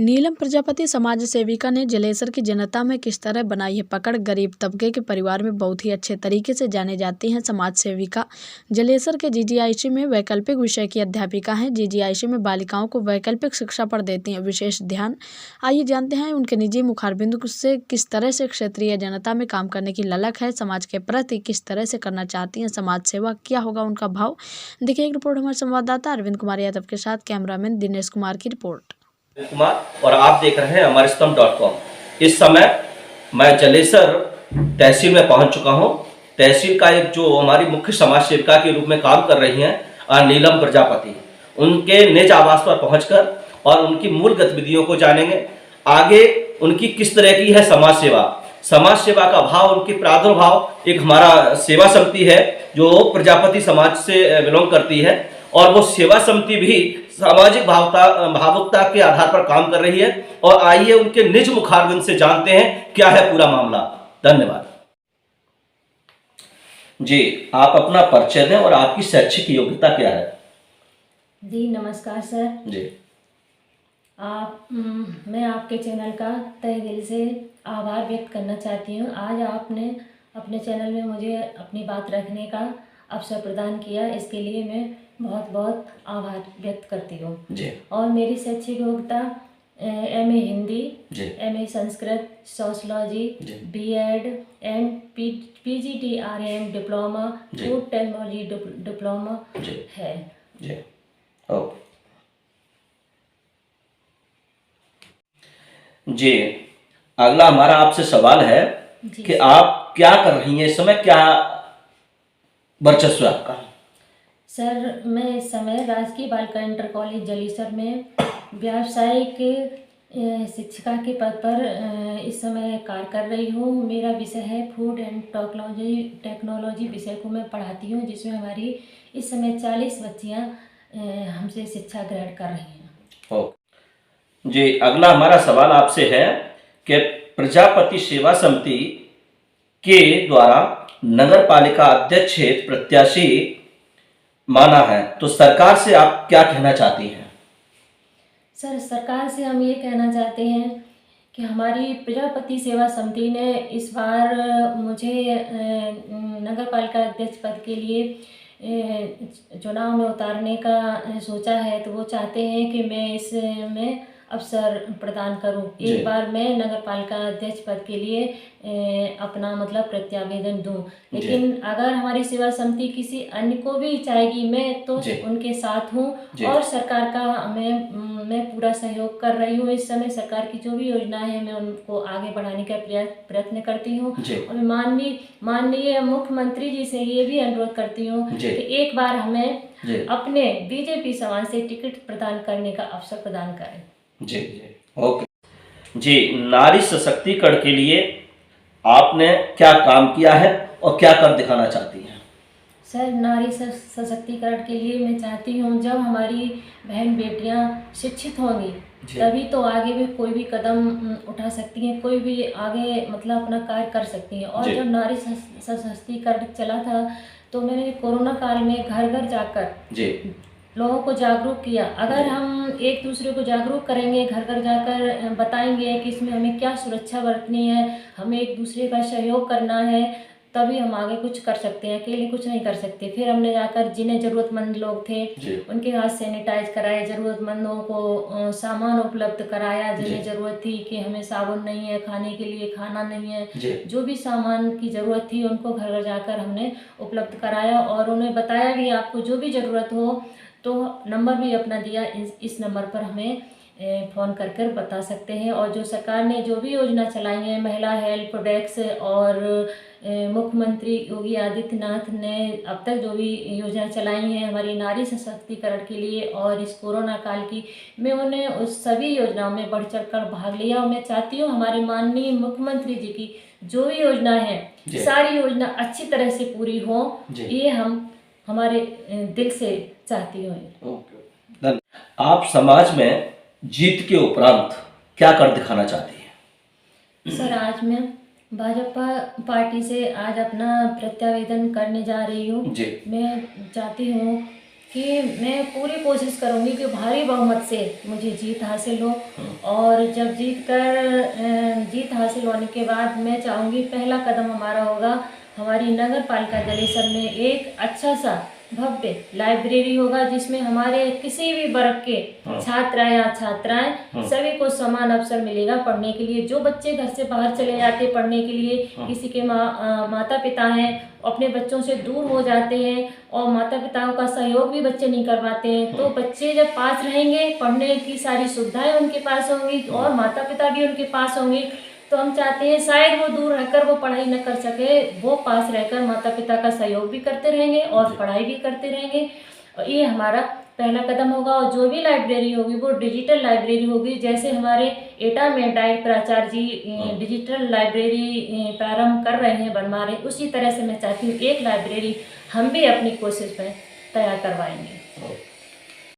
नीलम प्रजापति समाज सेविका ने जलेसर की जनता में किस तरह बनाई है पकड़। गरीब तबके के परिवार में बहुत ही अच्छे तरीके से जाने जाती हैं समाज सेविका। जलेसर के जीजीआईसी में वैकल्पिक विषय की अध्यापिका हैं। जीजीआईसी में बालिकाओं को वैकल्पिक शिक्षा पर देती हैं विशेष ध्यान। आइए जानते हैं उनके निजी मुखारबिंद से किस तरह से क्षेत्रीय जनता में काम करने की ललक है, समाज के प्रति किस तरह से करना चाहती हैं समाज सेवा, क्या होगा उनका भाव। देखिए एक रिपोर्ट हमारे संवाददाता अरविंद कुमार यादव के साथ, कैमरामैन दिनेश कुमार की रिपोर्ट। कुमार और आप देख रहे हैं अमरस्तंभ.com। इस समय मैं जलेसर तहसील में पहुंच चुका हूं। तहसील का एक जो हमारी मुख्य समाज सेविका के रूप में काम कर रही हैं नीलम प्रजापति, उनके निज आवास पर पहुंचकर और उनकी मूल गतिविधियों को जानेंगे। आगे उनकी किस तरह की है समाज सेवा का भाव, उनकी प्रादुर्भाव। एक हमारा सेवा समिति है जो प्रजापति समाज से बिलोंग करती है और वो सेवा समिति भी सामाजिक भावुकता के आधार पर काम कर रही है। और आइए उनके निज मुखारबिंद से जानते हैं क्या है पूरा मामला। धन्यवाद जी। आप अपना परिचय दें और आपकी शैक्षिक योग्यता क्या है। जी नमस्कार सर जी। मैं आपके चैनल का तहे दिल से आभार व्यक्त करना चाहती हूँ। आज आपने अपने चैनल में मुझे अपनी बात रखने का अवसर प्रदान किया, इसके लिए मैं बहुत बहुत आभार व्यक्त करती हूँ। और मेरी शैक्षिक योग्यता MA Hindi, MA Sanskrit, sociology, B Ed and PGTRM diploma, food technology diploma है। जी, अगला हमारा आपसे सवाल है कि आप क्या कर रही हैं इस समय, क्या वर्चस्व आपका। सर मैं इस समय राजकीय बालिका इंटर कॉलेज जलेसर में व्यावसायिक शिक्षिका के पद पर इस समय कार्य कर रही हूँ। मेरा विषय है फूड एंड टेक्नोलॉजी विषय को मैं पढ़ाती हूँ, जिसमें हमारी इस समय 40 बच्चियाँ हमसे शिक्षा ग्रहण कर रही हैं। जी, अगला हमारा सवाल आपसे है कि प्रजापति सेवा समिति के द्वारा नगर पालिका अध्यक्ष क्षेत्र प्रत्याशी माना है, तो सरकार से आप क्या कहना चाहती हैं। सर सरकार से हम ये कहना चाहते हैं कि हमारी प्रजापति सेवा समिति ने इस बार मुझे नगर पालिका अध्यक्ष पद के लिए चुनाव में उतारने का सोचा है, तो वो चाहते हैं कि मैं इसमें अवसर प्रदान करूं। एक बार मैं नगर पालिका अध्यक्ष पद के लिए अपना मतलब प्रत्यावेदन दूं, लेकिन अगर हमारी सेवा समिति किसी अन्य को भी चाहेगी मैं तो उनके साथ हूं। और सरकार का मैं पूरा सहयोग कर रही हूं। इस समय सरकार की जो भी योजना है मैं उनको आगे बढ़ाने का प्रयत्न करती हूं। और माननीय मुख्यमंत्री जी से ये भी अनुरोध करती हूँ कि एक बार हमें अपने बीजेपी समाज से टिकट प्रदान करने का अवसर प्रदान करें। जी ओके जी। नारी सशक्तिकरण के लिए आपने क्या काम किया है और क्या कर दिखाना चाहती हैं। सर नारी सशक्तिकरण के लिए मैं चाहती हूँ जब हमारी बहन बेटियाँ शिक्षित होंगी तभी तो आगे भी कोई भी कदम उठा सकती हैं, कोई भी आगे मतलब अपना कार्य कर सकती हैं। और जब नारी सशक्तिकरण चला था तो मैंने कोरोना काल में घर घर जाकर लोगों को जागरूक किया। अगर हम एक दूसरे को जागरूक करेंगे, घर घर जाकर बताएंगे कि इसमें हमें क्या सुरक्षा बरतनी है, हमें एक दूसरे का सहयोग करना है, तभी हम आगे कुछ कर सकते हैं, अकेले कुछ नहीं कर सकते। फिर हमने जाकर जिन्हें ज़रूरतमंद लोग थे उनके हाथ सैनिटाइज कराए, ज़रूरतमंदों को सामान उपलब्ध कराया। जिन्हें ज़रूरत थी कि हमें साबुन नहीं है, खाने के लिए खाना नहीं है, जो भी सामान की ज़रूरत थी उनको घर घर जाकर हमने उपलब्ध कराया। और उन्हें बताया कि आपको जो भी ज़रूरत हो तो नंबर भी अपना दिया, इस नंबर पर हमें फ़ोन कर बता सकते हैं। और जो सरकार ने जो भी योजना चलाई है, महिला हेल्प डेस्क और मुख्यमंत्री योगी आदित्यनाथ ने अब तक जो भी योजना चलाई हैं हमारी नारी सशक्तिकरण के लिए और इस कोरोना काल की, मैं उन्हें उस सभी योजनाओं में बढ़ चढ़ कर भाग लिया। और मैं चाहती हूँ हमारे माननीय मुख्यमंत्री जी की जो भी योजना है सारी योजना अच्छी तरह से पूरी हो, ये हम हमारे दिल से चाहती हूँ। आप समाज में जीत के उपरांत क्या कर दिखाना चाहती हैं। सर आज मैं भाजपा पार्टी से आज अपना प्रत्यावेदन करने जा रही हूँ। मैं चाहती हूँ कि मैं पूरी कोशिश करूंगी कि भारी बहुमत से मुझे जीत हासिल हो। और जब जीत हासिल होने के बाद मैं चाहूँगी पहला कदम हमारा होगा, हमारी नगर पालिका जलेसर में एक अच्छा सा भव्य लाइब्रेरी होगा, जिसमें हमारे किसी भी वर्ग के छात्र या छात्राएं सभी को समान अवसर मिलेगा पढ़ने के लिए। जो बच्चे घर से बाहर चले जाते पढ़ने के लिए, किसी के माता पिता हैं अपने बच्चों से दूर हो जाते हैं और माता पिताओं का सहयोग भी बच्चे नहीं कर पाते हैं, तो बच्चे जब पास रहेंगे, पढ़ने की सारी सुविधाएं उनके पास होंगी और माता पिता भी उनके पास होंगे, तो हम चाहते हैं शायद वो दूर रहकर वो पढ़ाई न कर सके, वो पास रहकर माता पिता का सहयोग भी करते रहेंगे और पढ़ाई भी करते रहेंगे। और ये हमारा पहला कदम होगा। और जो भी लाइब्रेरी होगी वो डिजिटल लाइब्रेरी होगी, जैसे हमारे एटा में डाइट प्राचार्य जी डिजिटल लाइब्रेरी प्रारंभ कर रहे हैं, बनवा रहे हैं, उसी तरह से मैं चाहती हूँ एक लाइब्रेरी हम भी अपनी कोशिश में तैयार करवाएंगे।